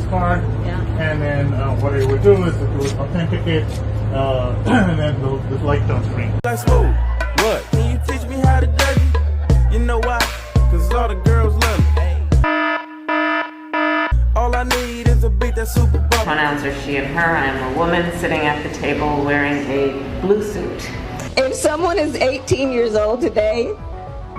card, and then what it would do is it would authenticate, and then the light turns green. Let's move. What? Can you teach me how to Dougie? You know why? Cause all the girls love me. All I need is a beat that's super bubble. Pronouns are she and her. I'm a woman sitting at the table wearing a blue suit. If someone is 18 years old today,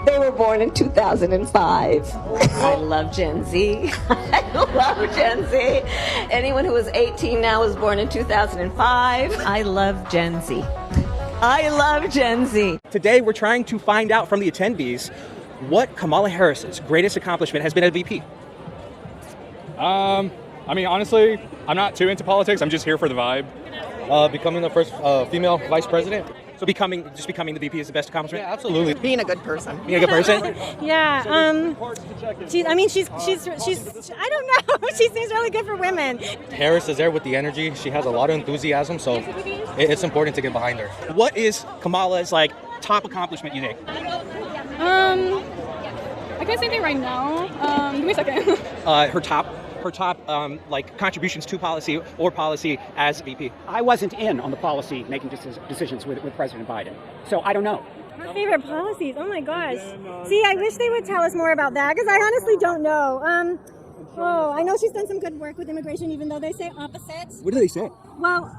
they were born in 2005. I love Gen Z. I love Gen Z. Anyone who is 18 now was born in 2005. I love Gen Z. I love Gen Z. Today, we're trying to find out from the attendees what Kamala Harris's greatest accomplishment has been as VP. I mean, honestly, I'm not too into politics. I'm just here for the vibe. Becoming the first female vice president. So becoming the VP is the best accomplishment? Yeah, absolutely. Being a good person. Being a good person? Yeah. She's I don't know. She seems really good for women. Harris is there with the energy. She has a lot of enthusiasm, so it's important to get behind her. What is Kamala's top accomplishment, you think? I can't say anything right now. Give me a second. Her top contributions to policy or policy as VP. I wasn't in on the policy making decisions with President Biden, so I don't know. Her favorite policies? Oh my gosh. See, I wish they would tell us more about that because I honestly don't know. I know she's done some good work with immigration, even though they say opposites. What do they say? Well,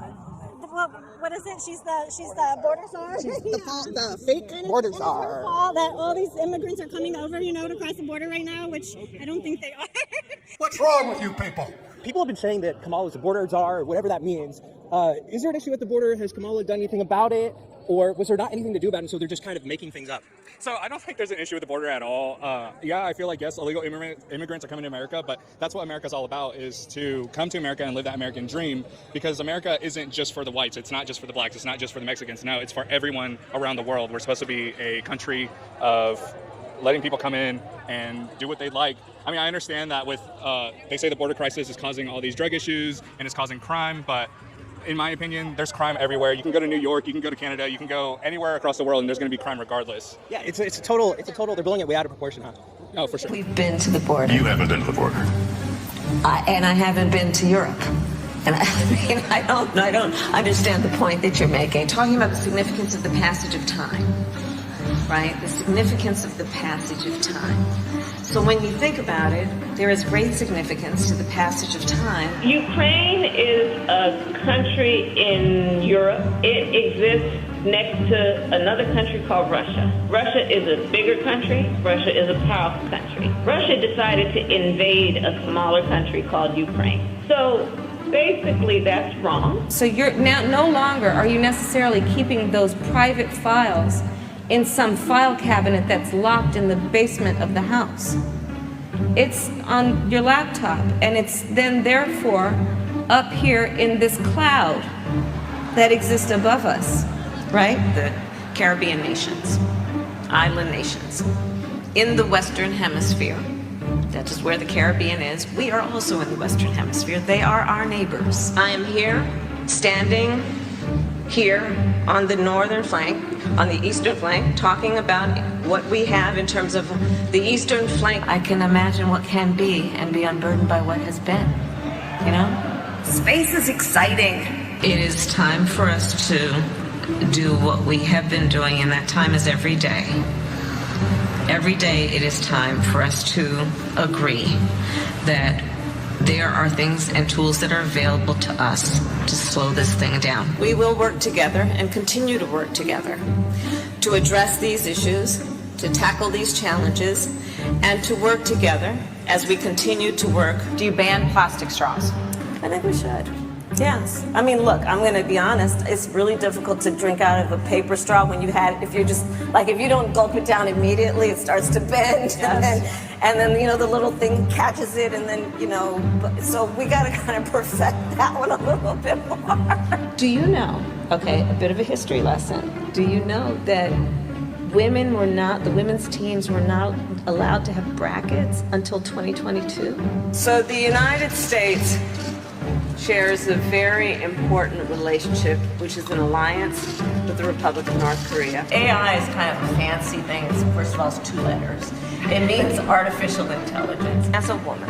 what is it? She's the border czar. The fake border czar. That all these immigrants are coming over, to cross the border right now, which I don't think they are. What's wrong with you people? People have been saying that Kamala is a border czar, or whatever that means. Is there an issue at the border? Has Kamala done anything about it? Or was there not anything to do about it, so they're just kind of making things up? So I don't think there's an issue with the border at all. Yeah, I feel like, yes, illegal immigrants are coming to America, but that's what America's all about, is to come to America and live that American dream, because America isn't just for the whites. It's not just for the blacks. It's not just for the Mexicans. No, it's for everyone around the world. We're supposed to be a country of letting people come in and do what they'd like. I mean, I understand that with, they say the border crisis is causing all these drug issues and it's causing crime, but in my opinion, there's crime everywhere. You can go to New York, you can go to Canada, you can go anywhere across the world, and there's going to be crime regardless. Yeah, it's a total. They're blowing it way out of proportion, huh? Oh, for sure. We've been to the border. You haven't been to the border. And I haven't been to Europe. And I don't understand the point that you're making. Talking about the significance of the passage of time, right? The significance of the passage of time. So when you think about it, there is great significance to the passage of time. Ukraine is a country in Europe. It exists next to another country called Russia. Russia is a bigger country. Russia is a powerful country. Russia decided to invade a smaller country called Ukraine. So basically that's wrong. So you're now no longer are you necessarily keeping those private files in some file cabinet that's locked in the basement of the house. It's on your laptop, and it's then therefore up here in this cloud that exists above us, right? The Caribbean nations, island nations, in the Western Hemisphere. That is where the Caribbean is. We are also in the Western Hemisphere. They are our neighbors. I am here, standing here on the northern flank, on the eastern flank, talking about what we have in terms of the eastern flank. I can imagine what can be and be unburdened by what has been, Space is exciting. It is time for us to do what we have been doing, and that time is every day. Every day it is time for us to agree that there are things and tools that are available to us to slow this thing down. We will work together and continue to work together to address these issues, to tackle these challenges, and to work together as we continue to work. Do you ban plastic straws? I think we should. Yes. I mean, look, I'm going to be honest. It's really difficult to drink out of a paper straw when if you don't gulp it down immediately, it starts to bend. Yes. And then, the little thing catches it. And then, so we got to kind of perfect that one a little bit more. Do you know, a bit of a history lesson. Do you know that the women's teams were not allowed to have brackets until 2022? So the United States shares a very important relationship, which is an alliance with the Republic of North Korea. AI is kind of a fancy thing. First of all, it's 2 letters. It means artificial intelligence. As a woman,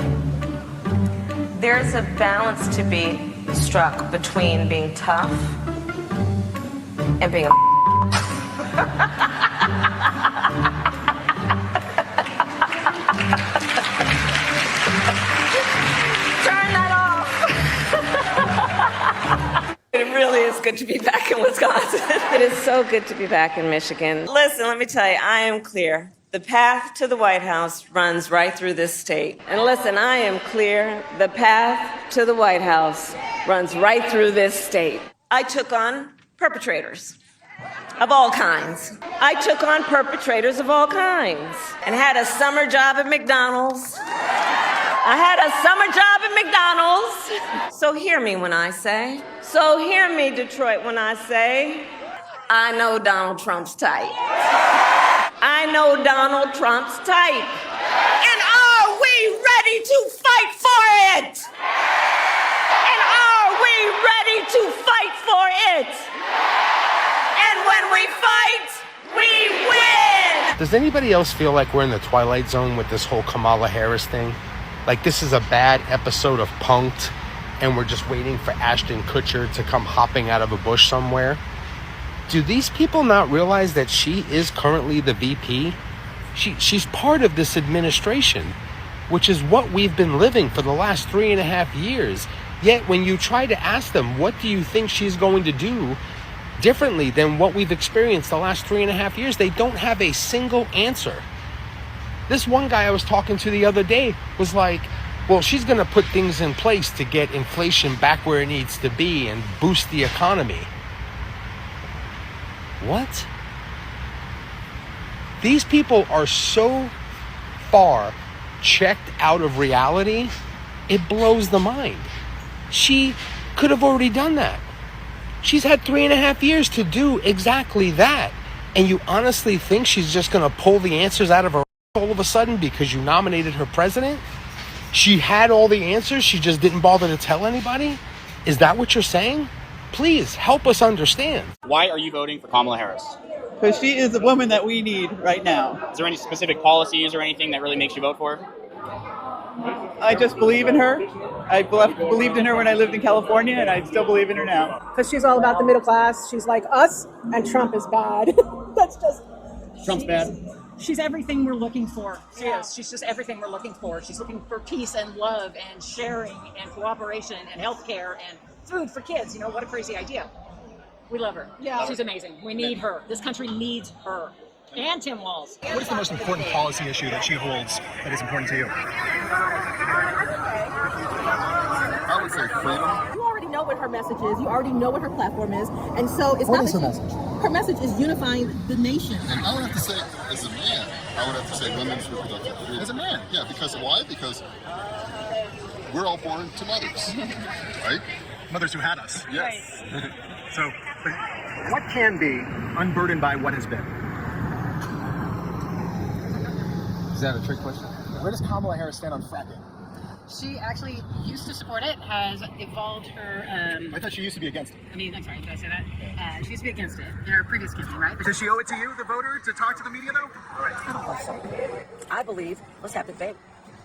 There's a balance to be struck between being tough and being a Turn that off. It really is good to be back in Wisconsin. It is so good to be back in Michigan. Listen, let me tell you, I am clear. The path to the White House runs right through this state. And listen, I am clear. The path to the White House runs right through this state. I took on perpetrators of all kinds. I took on perpetrators of all kinds and had a summer job at McDonald's. I had a summer job at McDonald's. So hear me when I say, so hear me, Detroit, when I say, I know Donald Trump's type. I know Donald Trump's type. And are we ready to fight for it? And are we ready to fight for it? And when we fight, we win! Does anybody else feel like we're in the Twilight Zone with this whole Kamala Harris thing? Like this is a bad episode of Punk'd and we're just waiting for Ashton Kutcher to come hopping out of a bush somewhere? Do these people not realize that she is currently the VP? She's part of this administration, which is what we've been living for the last 3.5 years. Yet when you try to ask them, what do you think she's going to do differently than what we've experienced the last 3.5 years, they don't have a single answer. This one guy I was talking to the other day was like, well, she's going to put things in place to get inflation back where it needs to be and boost the economy. What? These people are so far checked out of reality, it blows the mind. She could have already done that. She's had 3.5 years to do exactly that. And you honestly think she's just going to pull the answers out of her all of a sudden because you nominated her president? She had all the answers, she just didn't bother to tell anybody? Is that what you're saying? Please help us understand. Why are you voting for Kamala Harris? Because she is the woman that we need right now. Is there any specific policies or anything that really makes you vote for her? I just believe in her. I believed in her when I lived in California, and I still believe in her now. Because she's all about the middle class. She's like us, and Trump is bad. That's just... Trump's bad? She's everything we're looking for. She is. She's just everything we're looking for. She's looking for peace and love and sharing and cooperation and healthcare and food for kids. You know, what a crazy idea. We love her. Yeah. She's amazing. We need her. This country needs her. And Tim Walz. What is the most important policy issue that she holds that is important to you? I would say freedom. You already know what her message is. You already know what her platform is. And so it's what not is her message? Her message is unifying the nation. And I would have to say, as a man, I would have to say women's reproductive freedom. As a man? Yeah, because why? Because we're all born to mothers, right? Mothers who had us. Yes. Right. So, but what can be unburdened by what has been? Is that a trick question? Where does Kamala Harris stand on fracking? She actually used to support it, has evolved her... I thought she used to be against it. I'm sorry, did I say that? She used to be against it in her previous campaign, right? Does she owe it to you, the voter, to talk to the media, though? All right. I believe, let's have a debate.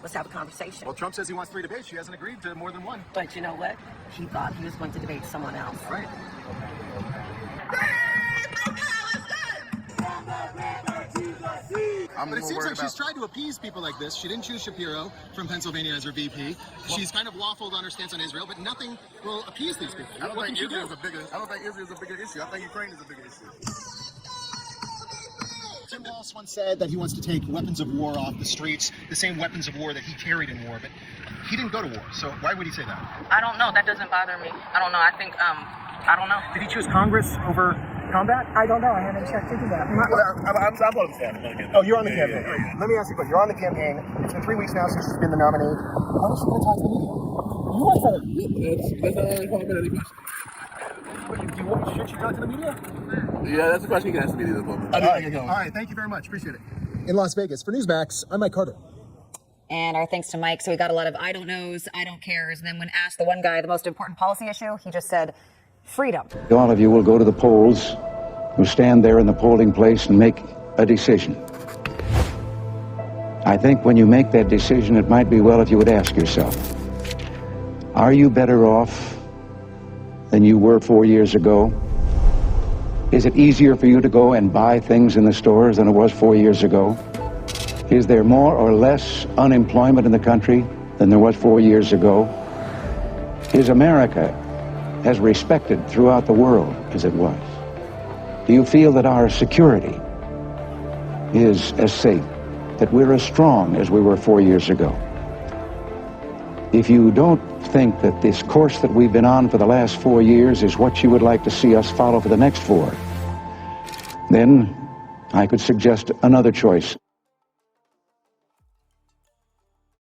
Let's have a conversation. Well, Trump says he wants 3 debates. She hasn't agreed to more than 1. But you know what? He thought he was going to debate someone else. Right. But it seems like she's tried to appease people like this. She didn't choose Shapiro from Pennsylvania as her VP. She's kind of waffled on her stance on Israel, but nothing will appease these people. I don't think Israel's a bigger issue. I think Ukraine is a bigger issue. Tim Walz once said that he wants to take weapons of war off the streets, the same weapons of war that he carried in war, but he didn't go to war. So why would he say that? I don't know. That doesn't bother me. I don't know. I think, I don't know. Did he choose Congress over combat? I don't know. I haven't checked into that. I'm on the campaign. Oh, you're on the campaign. Let me ask you a question. You're on the campaign. It's been 3 weeks now since she's been the nominee. How is she going to talk to the media? You want to? That's not any question. Should she talk to the media? Yeah, that's a question you can ask the media at the moment. All right, thank you very much. Appreciate it. In Las Vegas, for Newsmax, I'm Mike Carter. And our thanks to Mike. So we got a lot of I don't knows, I don't cares. And then when asked the one guy the most important policy issue, he just said freedom. All of you will go to the polls, will stand there in the polling place and make a decision. I think when you make that decision, it might be well if you would ask yourself, Are you better off than you were 4 years ago? Is it easier for you to go and buy things in the stores than it was 4 years ago? Is there more or less unemployment in the country than there was 4 years ago? Is America as respected throughout the world as it was? Do you feel that our security is as safe, that we're as strong as we were 4 years ago? If you don't think that this course that we've been on for the last 4 years is what you would like to see us follow for the next 4, then I could suggest another choice.